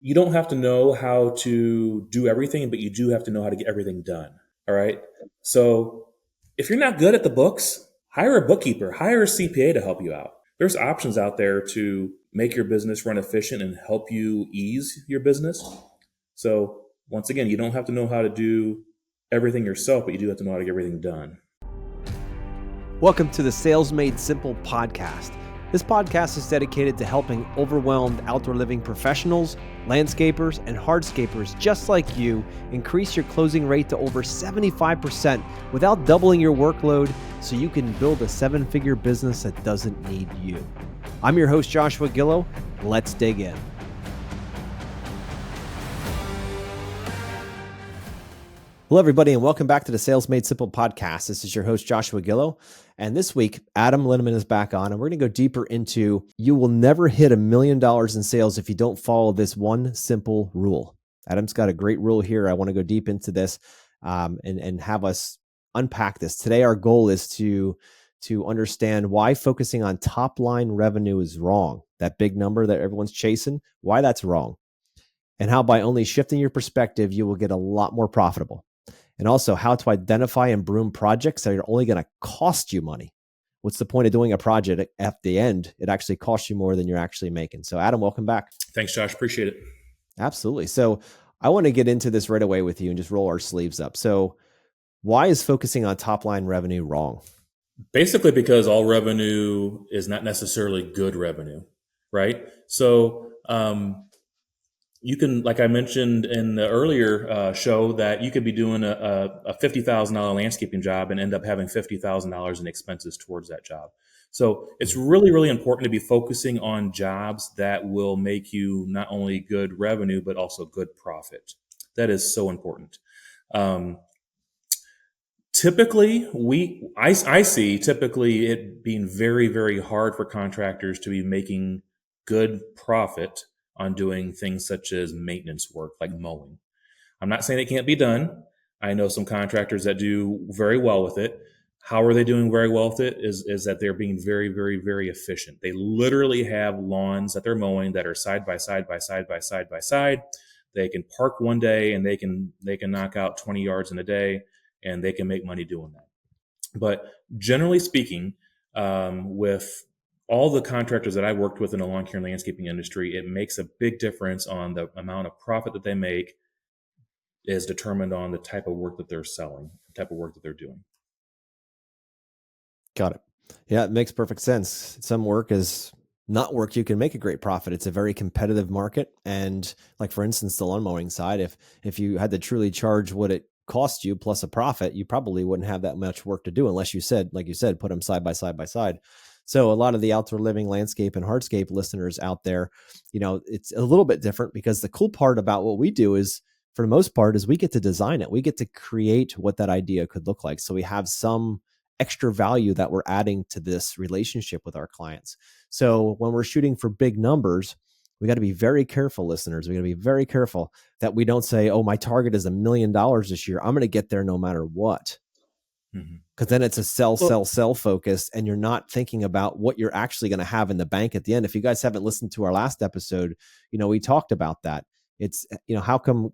you don't have to know how to do everything, but you do have to know how to get everything done. All right. So if you're not good at the books, hire a bookkeeper, hire a CPA to help you out. There's options out there to make your business run efficient and help you ease your business. So once again, you don't have to know how to do everything yourself, but you do have to know how to get everything done. Welcome to the Sales Made Simple podcast. This podcast is dedicated to helping overwhelmed outdoor living professionals, landscapers, and hardscapers just like you increase your closing rate to over 75% without doubling your workload so you can build a seven-figure business that doesn't need you. I'm your host, Joshua Gillow. Let's dig in. Hello, everybody, and welcome back to the Sales Made Simple podcast. This is your host, Joshua Gillow. And this week, Adam Linnemann is back on, and we're going to go deeper into you will never hit $1 million in sales if you don't follow this one simple rule. Adam's got a great rule here. I want to go deep into this and have us unpack this. Today, our goal is to understand why focusing on top line revenue is wrong. That big number that everyone's chasing, why that's wrong. And how by only shifting your perspective, you will get a lot more profitable. And also how to identify and broom projects that are only going to cost you money. What's the point of doing a project at the end? It actually costs you more than you're actually making. So Adam, welcome back. Thanks, Josh. Appreciate it. Absolutely. So I want to get into this right away with you and just roll our sleeves up. So why is focusing on top line revenue wrong? Basically because all revenue is not necessarily good revenue, right? So you can, like I mentioned in the earlier show, that you could be doing a $50,000 landscaping job and end up having $50,000 in expenses towards that job. So it's really, really important to be focusing on jobs that will make you not only good revenue, but also good profit. That is so important. Typically, I see typically it being very, very hard for contractors to be making good profit on doing things such as maintenance work like mowing. I'm not saying it can't be done. I know some contractors that do very well with it. How are they doing very well with it is that they're being very, very, very efficient. They literally have lawns that they're mowing that are side by side by side by side by side. They can park one day and they can knock out 20 yards in a day, and they can make money doing that. But generally speaking, with all the contractors that I've worked with in the lawn care and landscaping industry, it makes a big difference on the amount of profit that they make is determined on the type of work that they're selling, the type of work that they're doing. Got it. Yeah, it makes perfect sense. Some work is not work you can make a great profit. It's a very competitive market. And like, for instance, the lawn mowing side, if you had to truly charge what it cost you plus a profit, you probably wouldn't have that much work to do unless you said, like you said, put them side by side by side. So a lot of the outdoor living, landscape, and hardscape listeners out there, it's a little bit different because the cool part about what we do is, for the most part, is we get to design it. We get to create what that idea could look like. So we have some extra value that we're adding to this relationship with our clients. So when we're shooting for big numbers, we got to be very careful, listeners. We got to be very careful that we don't say, oh, my target is $1 million this year. I'm going to get there no matter what. Because then it's a sell focus, and you're not thinking about what you're actually going to have in the bank at the end. If you guys haven't listened to our last episode, we talked about that. It's, how come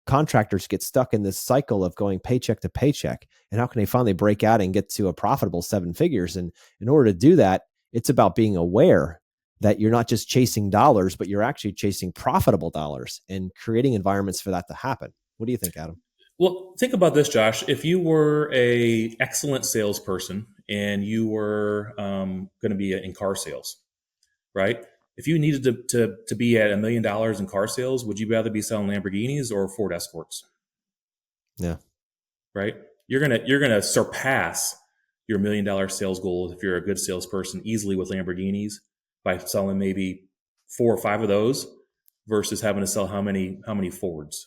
contractors get stuck in this cycle of going paycheck to paycheck, and how can they finally break out and get to a profitable seven figures? And in order to do that, it's about being aware that you're not just chasing dollars, but you're actually chasing profitable dollars and creating environments for that to happen. What do you think, Adam? Well, think about this, Josh. If you were a excellent salesperson and you were going to be in car sales, right? If you needed to be at $1 million in car sales, would you rather be selling Lamborghinis or Ford Escorts? Yeah. Right. You're gonna surpass your $1 million sales goal if you're a good salesperson easily with Lamborghinis by selling maybe 4 or 5 of those versus having to sell how many Fords.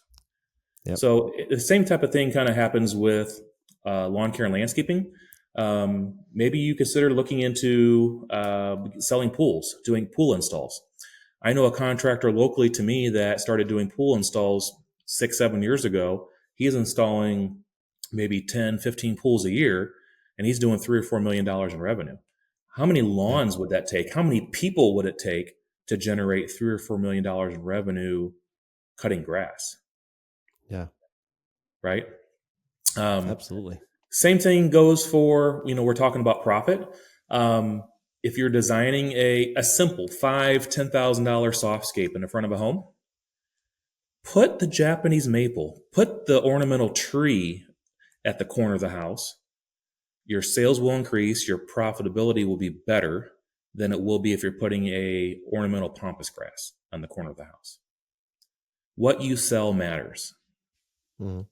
Yep. So the same type of thing kind of happens with lawn care and landscaping. Maybe you consider looking into selling pools, doing pool installs. I know a contractor locally to me that started doing pool installs 6-7 years ago. He's installing maybe 10, 15 pools a year, and he's doing $3 or $4 million in revenue. How many lawns would that take? How many people would it take to generate $3 or $4 million in revenue cutting grass, Yeah, right? Um, absolutely. Same thing goes for, we're talking about profit. Um, if you're designing a simple $5,000, $10,000 softscape in the front of a home, put the Japanese maple, put the ornamental tree at the corner of the house. Your sales will increase, your profitability will be better than it will be if you're putting a ornamental pampas grass on the corner of the house. What you sell matters. Mhm.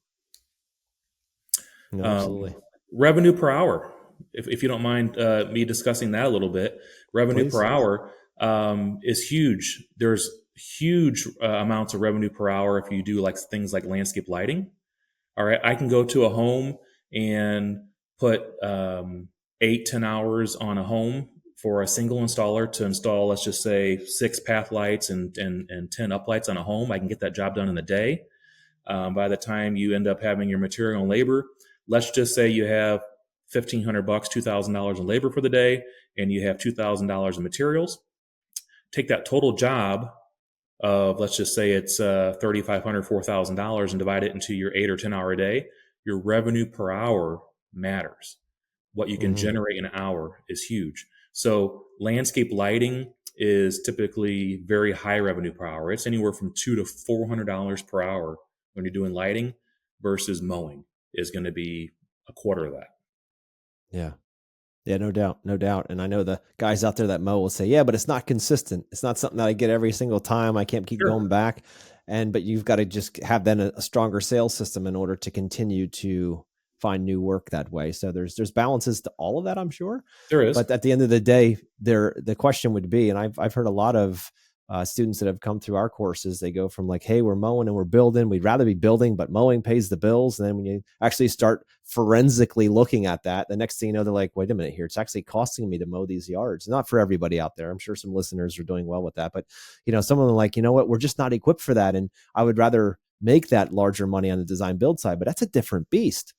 No, Um, absolutely. Revenue per hour, if you don't mind me discussing that a little bit, revenue per Please. hour is huge. There's huge amounts of revenue per hour if you do like things like landscape lighting. All right, I can go to a home and put 8-10 hours on a home for a single installer to install, let's just say, 6 path lights and 10 uplights on a home. I can get that job done in a day. By the time you end up having your material and labor, let's just say you have $1,500, $2,000 in labor for the day, and you have $2,000 in materials. Take that total job of, let's just say it's $3,500, $4,000, and divide it into your 8 or 10 hour a day. Your revenue per hour matters. What you can Hmm. generate in an hour is huge. So landscape lighting is typically very high revenue per hour. It's anywhere from $200 to $400 per hour when you're doing lighting, versus mowing is going to be a quarter of that. Yeah. Yeah, no doubt, no doubt. And I know the guys out there that mow will say, "Yeah, but it's not consistent. It's not something that I get every single time. I can't keep going Sure, back." But you've got to just have then a stronger sales system in order to continue to find new work that way. So there's balances to all of that, I'm sure. there is. But at the end of the day, the question would be, and I've heard a lot of students that have come through our courses, they go from like, "Hey, we're mowing and we're building. We'd rather be building, but mowing pays the bills." And then when you actually start forensically looking at that, the next thing you know, they're like, "Wait a minute here, it's actually costing me to mow these yards." Not for everybody out there. I'm sure some listeners are doing well with that, but some of them are like, "You know what, we're just not equipped for that, and I would rather make that larger money on the design build side." But that's a different beast.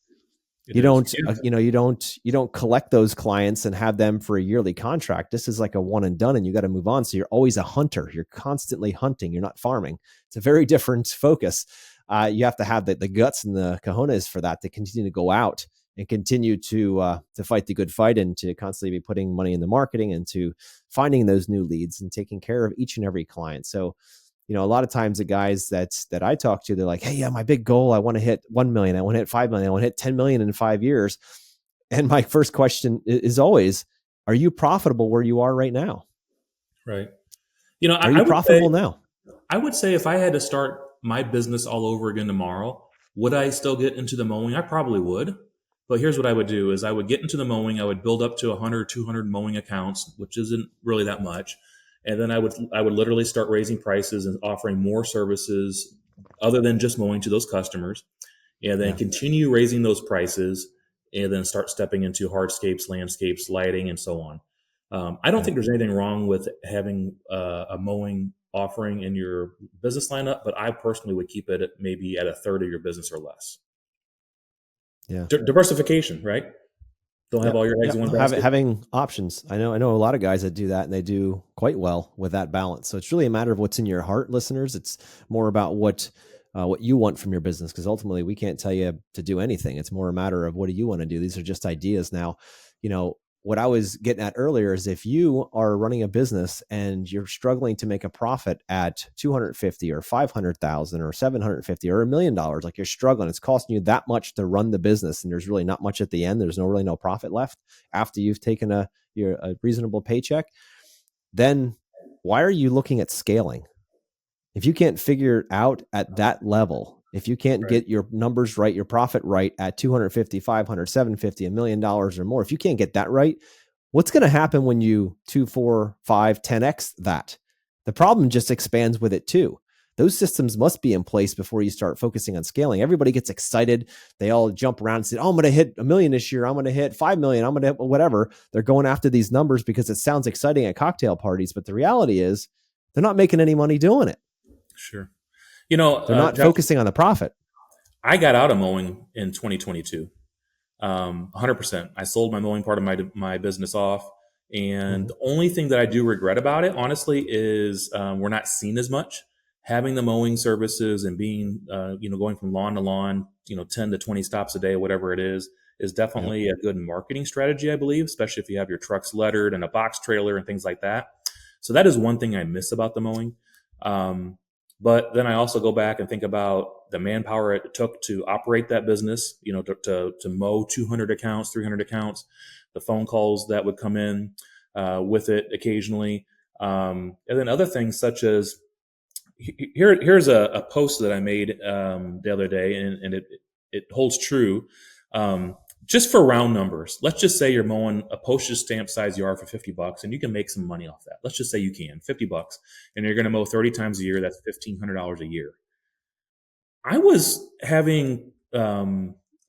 It You is. don't Yeah. you don't collect those clients and have them for a yearly contract. This is like a one and done, and you got to move on. So you're always a hunter. You're constantly hunting. You're not farming. It's a very different focus. You have to have the guts and the cojones for that, to continue to go out and continue to fight the good fight, and to constantly be putting money in the marketing, and to finding those new leads and taking care of each and every client. So a lot of times the guys that I talk to, they're like, "Hey, yeah, my big goal, I want to hit 1 million. I want to hit 5 million. I want to hit 10 million in 5 years." And my first question is always, are you profitable where you are right now? Right. Are I you would say profitable now? if I had to start my business all over again tomorrow, would I still get into the mowing? I probably would. But here's what I would do: is I would get into the mowing, I would build up to 100, 200 mowing accounts, which isn't really that much. And then I would literally start raising prices and offering more services other than just mowing to those customers, and then Yeah. continue raising those prices, and then start stepping into hardscapes, landscapes, lighting, and so on. I don't Yeah. think there's anything wrong with having a mowing offering in your business lineup, but I personally would keep it maybe at a third of your business or less. Yeah. Diversification, right? Don't have Yep. all your eggs Yep. in one No, basket. having options. I know a lot of guys that do that, and they do quite well with that balance. So it's really a matter of what's in your heart, listeners. It's more about what you want from your business, because ultimately we can't tell you to do anything. It's more a matter of, what do you want to do? These are just ideas. Now, what I was getting at earlier is, if you are running a business and you're struggling to make a profit at 250 or 500,000 or 750 or $1 million, like you're struggling, it's costing you that much to run the business, and there's really not much at the end. There's no profit left after you've taken a reasonable paycheck. Then why are you looking at scaling? If you can't figure it out at that level, if you can't Right. get your numbers right, your profit right at 250, 500, 750, $1 million or more, if you can't get that right, what's going to happen when you 2, 4, 5, 10x that? The problem just expands with it too. Those systems must be in place before you start focusing on scaling. Everybody gets excited. They all jump around and say, "Oh, I'm going to hit 1 million this year. I'm going to hit 5 million. I'm going to hit whatever." They're going after these numbers because it sounds exciting at cocktail parties. But the reality is, they're not making any money doing it. Sure. They're not Josh, focusing on the profit. I got out of mowing in 2022. 100%. I sold my mowing part of my business off, and Mm-hmm. the only thing that I do regret about it, honestly, is we're not seen as much. having the mowing services and being, going from lawn to lawn, 10 to 20 stops a day, whatever it is Yep. definitely a good marketing strategy, I believe, especially if you have your trucks lettered and a box trailer and things like that. So that is one thing I miss about the mowing. Um, but then I also go back and think about the manpower it took to operate that business, to mow 200 accounts, 300 accounts, the phone calls that would come in with it occasionally. And then other things such as here's a post that I made the other day, and it holds true. Just for round numbers, let's just say you're mowing a postage stamp size yard for $50, and you can make some money off that. Let's just say you can $50, and you're going to mow 30 times a year. That's $1,500 a year. I was having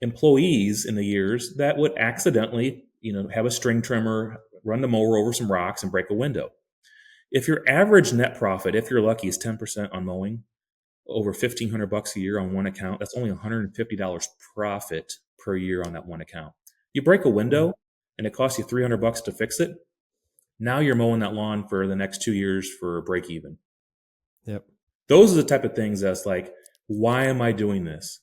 employees in the years that would accidentally, have a string trimmer, run the mower over some rocks, and break a window. If your average net profit, if you're lucky, is 10% on mowing, over $1,500 a year on one account, that's only $150 profit per year on that one account. You break a window and it costs you $300 to fix it. Now you're mowing that lawn for the next 2 years for break even. Yep. Those are the type of things that's like, why am I doing this?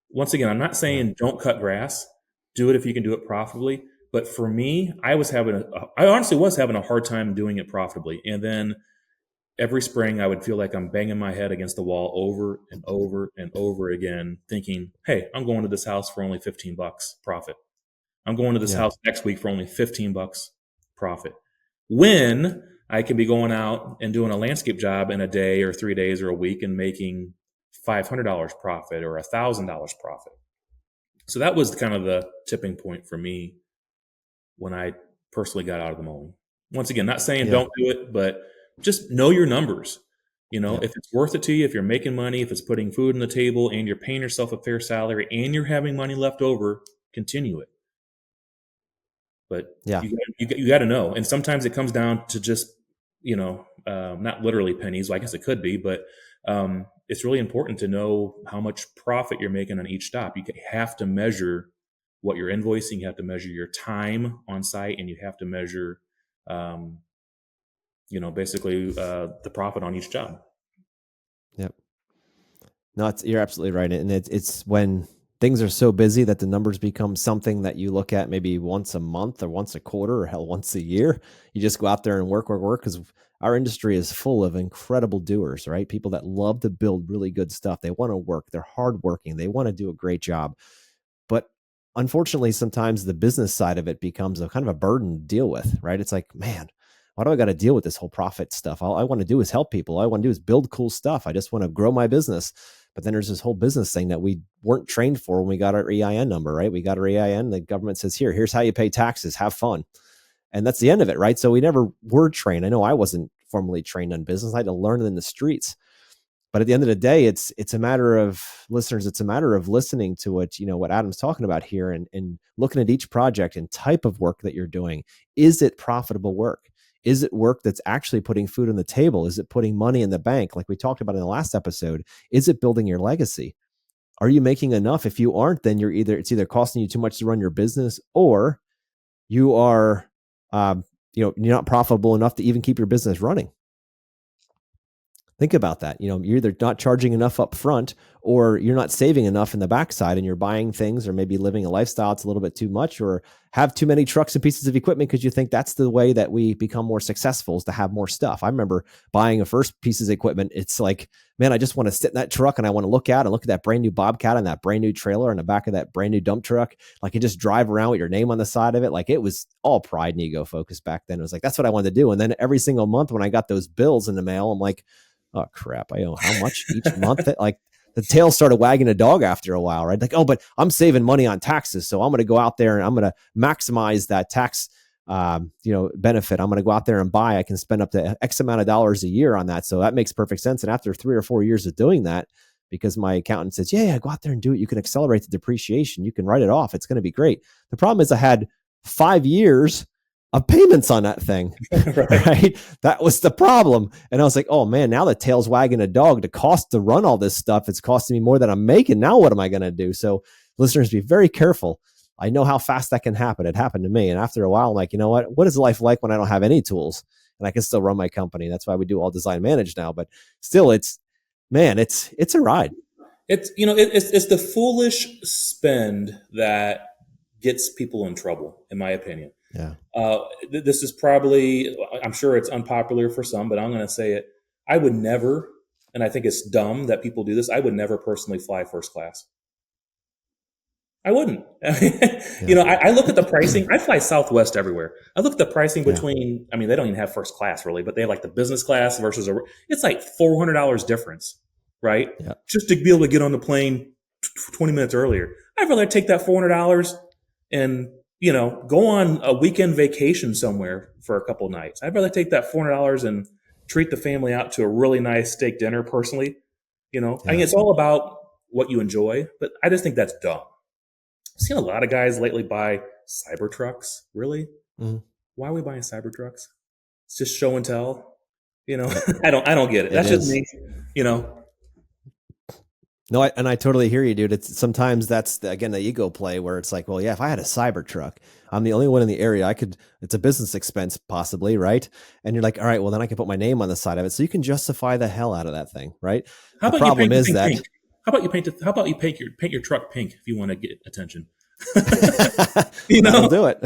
Once again, I'm not saying don't cut grass. Do it if you can do it profitably. But for me, I honestly was having a hard time doing it profitably. And then every spring I would feel like I'm banging my head against the wall over and over and over again, thinking, hey, I'm going to this house for only $15 profit. I'm going to this Yeah. house next week for only $15 profit. When I could be going out and doing a landscape job in a day or 3 days or a week and making $500 profit or $1,000 profit. So that was kind of the tipping point for me when I personally got out of the mowing. Once again, not saying don't do it, but just know your numbers. If it's worth it to you, if you're making money, if it's putting food on the table and you're paying yourself a fair salary and you're having money left over, continue it. But Yeah. you got to know. And sometimes it comes down to just, not literally pennies. Well, I guess it could be, but it's really important to know how much profit you're making on each stop. You have to measure what you're invoicing. You have to measure your time on site, and you have to measure, basically the profit on each job. Yep. No, you're absolutely right. And it's when things are so busy that the numbers become something that you look at maybe once a month or once a quarter or hell, once a year. You just go out there and work. Because our industry is full of incredible doers, right? People that love to build really good stuff. They want to work. They're hardworking. They want to do a great job. But unfortunately, sometimes the business side of it becomes a kind of a burden to deal with, right? It's like, man, why do I got to deal with this whole profit stuff? All I want to do is help people. All I want to do is build cool stuff. I just want to grow my business. But then there's this whole business thing that we weren't trained for when we got our EIN number, right? We got our EIN. The government says, here's how you pay taxes. Have fun. And that's the end of it, right? So we never were trained. I know I wasn't formally trained on business. I had to learn it in the streets. But at the end of the day, it's a matter of listeners. It's a matter of listening to what Adam's talking about here and looking at each project and type of work that you're doing. Is it profitable work? Is it work that's actually putting food on the table? Is it putting money in the bank? Like we talked about in the last episode, is it building your legacy? Are you making enough? If you aren't, then it's either costing you too much to run your business, or you are, you're not profitable enough to even keep your business running. Think about that. You're either not charging enough up front, or you're not saving enough in the backside, and you're buying things or maybe living a lifestyle that's a little bit too much, or have too many trucks and pieces of equipment because you think that's the way that we become more successful, is to have more stuff. I remember buying a first pieces of equipment. It's like, man, I just want to sit in that truck and I want to look at that brand new Bobcat and that brand new trailer in the back of that brand new dump truck. Like, you just drive around with your name on the side of it. Like, it was all pride and ego focused back then. It was like, that's what I wanted to do. And then every single month when I got those bills in the mail, I'm like, oh crap, I owe how much each month? Like, the tail started wagging a dog after a while, right? Like, oh, but I'm saving money on taxes, so I'm going to go out there and I'm going to maximize that tax, benefit. I'm going to go out there and buy. I can spend up to X amount of dollars a year on that, so that makes perfect sense. And after 3 or 4 years of doing that, because my accountant says, yeah, go out there and do it. You can accelerate the depreciation. You can write it off. It's going to be great. The problem is I had 5 years of payments on that thing, right? That was the problem. And I was like, oh man, now the tail's wagging a dog. The cost to run all this stuff, it's costing me more than I'm making. Now what am I going to do? So listeners, be very careful. I know how fast that can happen. It happened to me. And after a while, I'm like, you know what is life like when I don't have any tools and I can still run my company? That's why we do all design manage now. But still, it's man, it's a ride. It's it's the foolish spend that gets people in trouble, in my opinion. Yeah. This is probably, I'm sure it's unpopular for some, but I'm going to say it. I would never, and I think it's dumb that people do this. I would never personally fly first class. I wouldn't. Yeah. I look at the pricing. I fly Southwest everywhere. I look at the pricing Yeah. between. I mean, they don't even have first class really, but they have like the business class versus It's like $400 difference, right? Yeah. Just to be able to get on the plane 20 minutes earlier. I'd rather take that $400 and go on a weekend vacation somewhere for a couple of nights. I'd rather take that $400 and treat the family out to a really nice steak dinner. Personally, I Yeah. mean, it's all about what you enjoy, but I just think that's dumb. I've seen a lot of guys lately buy Cybertrucks. Really? Mm-hmm. Why are we buying Cybertrucks? It's just show and tell. Yep. I don't get it. That's just me. No, I totally hear you, dude. It's sometimes that's again the ego play where it's like, well, yeah, if I had a Cybertruck, I'm the only one in the area. It's a business expense possibly, right? And you're like, all right, well then I can put my name on the side of it, so you can justify the hell out of that thing, right? How The about you problem paint is the thing that pink? How about you paint your truck pink if you want to get attention? that'll do it.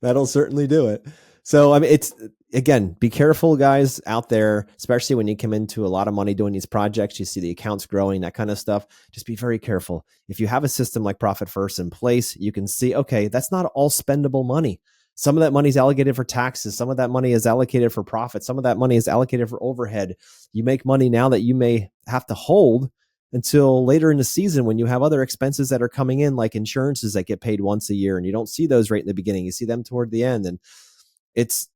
That'll certainly do it. So I mean, it's again, be careful, guys out there, especially when you come into a lot of money doing these projects. You see the accounts growing, that kind of stuff. Just be very careful. If you have a system like Profit First in place, you can see, okay, that's not all spendable money. Some of that money is allocated for taxes. Some of that money is allocated for profit. Some of that money is allocated for overhead. You make money now that you may have to hold until later in the season when you have other expenses that are coming in, like insurances that get paid once a year, and you don't see those right in the beginning. You see them toward the end. And it's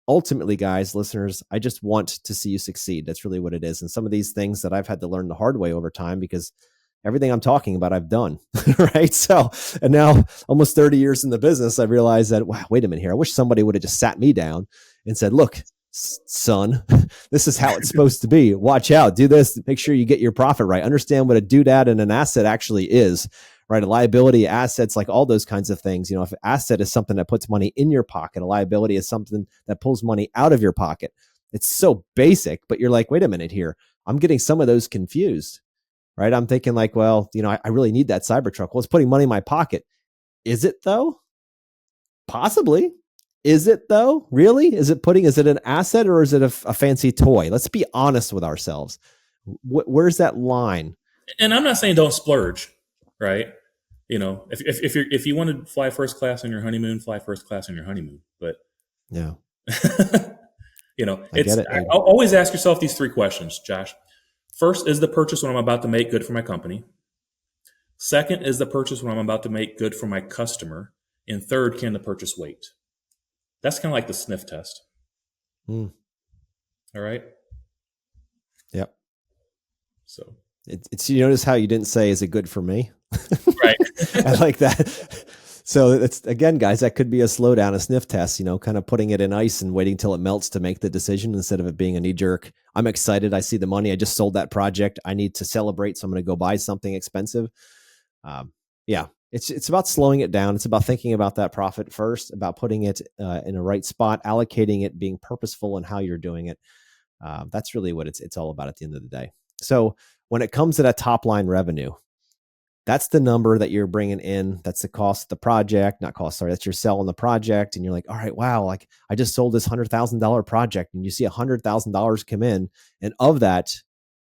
ultimately, guys, listeners, I just want to see you succeed. That's really what it is. And some of these things that I've had to learn the hard way over time, because everything I'm talking about, I've done, right? So, and now almost 30 years in the business, I realized that, wow, wait a minute here. I wish somebody would have just sat me down and said, look, son, this is how it's supposed to be. Watch out, do this, make sure you get your profit right. Understand what a doodad and an asset actually is, right? A liability, assets, like all those kinds of things. If an asset is something that puts money in your pocket, a liability is something that pulls money out of your pocket. It's so basic, but you're like, wait a minute here. I'm getting some of those confused, right? I'm thinking like, well, I really need that Cybertruck. Well, it's putting money in my pocket. Is it though? Possibly. Is it though? Really? Is it an asset or is it a fancy toy? Let's be honest with ourselves. Where's that line? And I'm not saying don't splurge, right? If you want to fly first class on your honeymoon, fly first class on your honeymoon. But yeah, always ask yourself these three questions, Josh. First, is the purchase what I'm about to make good for my company? Second, is the purchase what I'm about to make good for my customer? And third, can the purchase wait? That's kind of like the sniff test. All right. Yep. So it's you notice how you didn't say, is it good for me? Right. I like that. So it's, again, guys, that could be a slowdown, a sniff test, kind of putting it in ice and waiting till it melts to make the decision instead of it being a knee jerk. I'm excited. I see the money. I just sold that project. I need to celebrate. So I'm going to go buy something expensive. Yeah. It's about slowing it down. It's about thinking about that profit first, about putting it in a right spot, allocating it, being purposeful in how you're doing it. That's really what it's all about at the end of the day. So when it comes to that top line revenue, that's the number that you're bringing in. That's the cost of the project, that's you're selling the project. And you're like, all right, wow, like I just sold this $100,000 project, and you see $100,000 come in. And of that,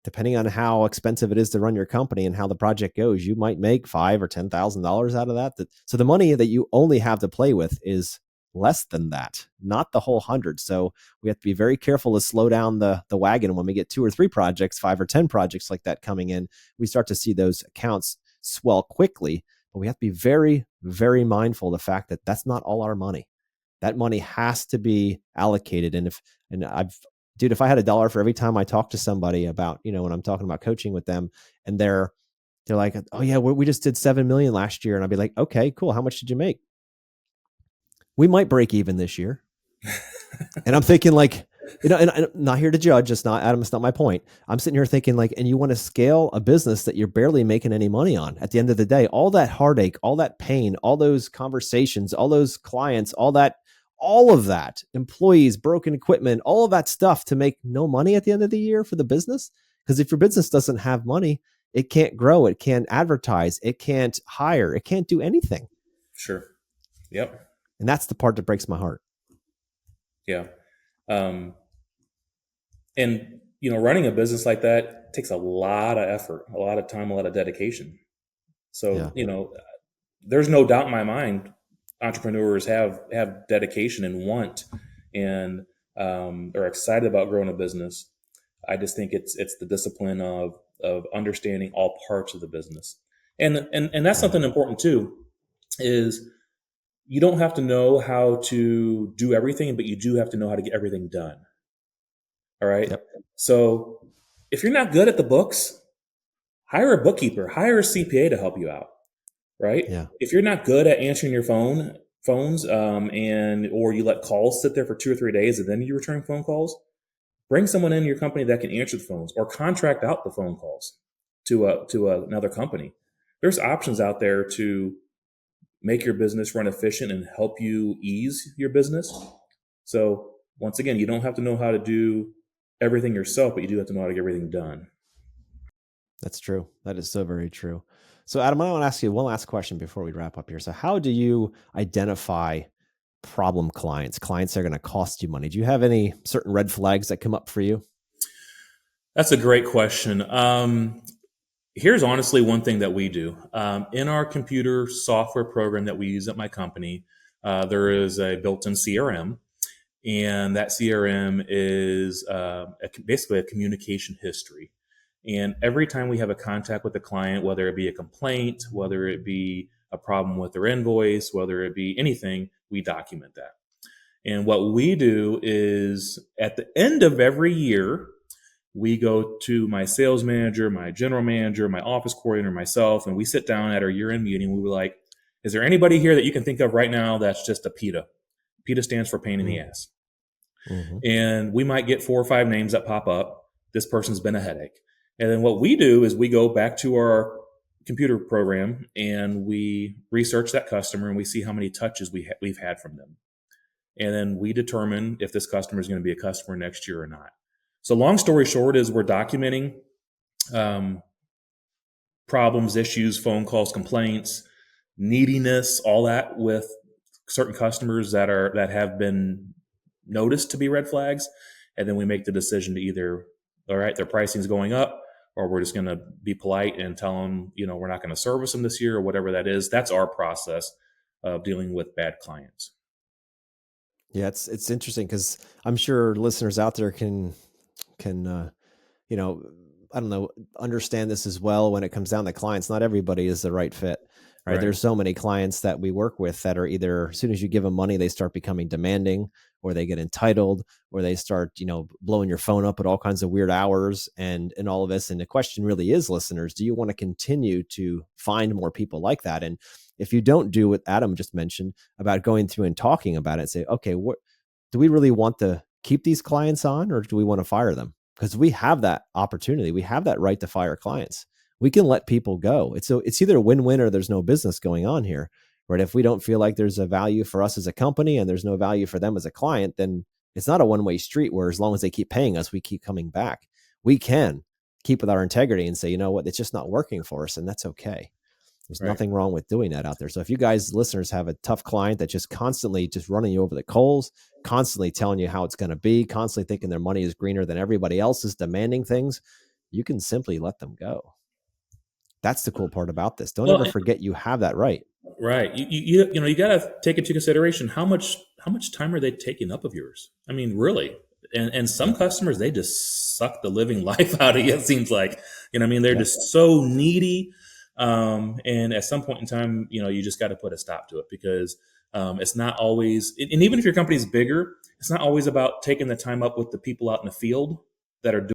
depending on how expensive it is to run your company and how the project goes, you might make $5,000 or $10,000 out of that. So the money that you only have to play with is less than that, not the whole 100. So we have to be very careful to slow down the wagon. When we get 2 or 3 projects, 5 or 10 projects like that coming in, we start to see those accounts swell quickly. But we have to be very, very mindful of the fact that that's not all our money. That money has to be allocated. If I had $1 for every time I talk to somebody about, when I'm talking about coaching with them, and they're like, oh yeah, we just did 7 million last year. And I'd be like, okay, cool. How much did you make? We might break even this year. And I'm thinking like, and I'm not here to judge. It's not, Adam, it's not my point. I'm sitting here thinking like, and you want to scale a business that you're barely making any money on. At the end of the day, all that heartache, all that pain, all those conversations, all those clients, all all of that, employees, broken equipment, all of that stuff to make no money at the end of the year for the business. Because if your business doesn't have money, it can't grow, it can't advertise, it can't hire, it can't do anything. Sure. Yep. And that's the part that breaks my heart. Yeah. And, running a business like that takes a lot of effort, a lot of time, a lot of dedication. So, there's no doubt in my mind, entrepreneurs have dedication and want and are excited about growing a business. I just think it's the discipline of understanding all parts of the business. And that's something important too, is you don't have to know how to do everything, but you do have to know how to get everything done. All right. Yep. So if you're not good at the books, hire a bookkeeper, hire a CPA to help you out. Right. Yeah. If you're not good at answering your phones, or you let calls sit there for 2 or 3 days and then you return phone calls, bring someone in your company that can answer the phones, or contract out the phone calls to another company. There's options out there to make your business run efficient and help you ease your business. So once again, you don't have to know how to do everything yourself, but you do have to know how to get everything done. That's true. That is so very true. So Adam, I want to ask you one last question before we wrap up here. So how do you identify problem clients that are going to cost you money? Do you have any certain red flags that come up for you? That's a great question. Here's honestly one thing that we do. In our computer software program that we use at my company, there is a built-in CRM, and that CRM is basically a communication history. And every time we have a contact with the client, whether it be a complaint, whether it be a problem with their invoice, whether it be anything, we document that. And what we do is at the end of every year, we go to my sales manager, my general manager, my office coordinator, myself, and we sit down at our year-end meeting. We were like, is there anybody here that you can think of right now that's just a PITA? PITA stands for pain in the ass. Mm-hmm. And we might get 4 or 5 names that pop up. This person's been a headache. And then what we do is we go back to our computer program and we research that customer and we see how many touches we've had from them. And then we determine if this customer is going to be a customer next year or not. So long story short is we're documenting problems, issues, phone calls, complaints, neediness, all that with certain customers that have been noticed to be red flags. And then we make the decision to either, all right, their pricing is going up, or we're just going to be polite and tell them, we're not going to service them this year or whatever that is. That's our process of dealing with bad clients. Yeah, it's interesting because I'm sure listeners out there can understand this as well. When it comes down to clients, not everybody is the right fit. Right? There's so many clients that we work with that are either, as soon as you give them money, they start becoming demanding, or they get entitled, or they start, blowing your phone up at all kinds of weird hours and all of this. And the question really is, listeners, do you want to continue to find more people like that? And if you don't do what Adam just mentioned about going through and talking about it, say, okay, what do we really want to keep these clients on, or do we want to fire them? Because we have that opportunity. We have that right to fire clients. We can let people go. It's either a win-win or there's no business going on here. Right? If we don't feel like there's a value for us as a company and there's no value for them as a client, then it's not a one-way street where as long as they keep paying us, we keep coming back. We can keep with our integrity and say, you know what, it's just not working for us, and that's okay. There's nothing wrong with doing that out there. So if you guys, listeners, have a tough client that's just constantly just running you over the coals, constantly telling you how it's going to be, constantly thinking their money is greener than everybody else's, demanding things, you can simply let them go. That's the cool part about this. Don't ever forget you have that right. Right. You got to take into consideration how much time are they taking up of yours? I mean, really. And some customers, they just suck the living life out of you. It seems like, they're just so needy. And at some point in time, you just got to put a stop to it, because it's not always, and even if your company's bigger, it's not always about taking the time up with the people out in the field that are doing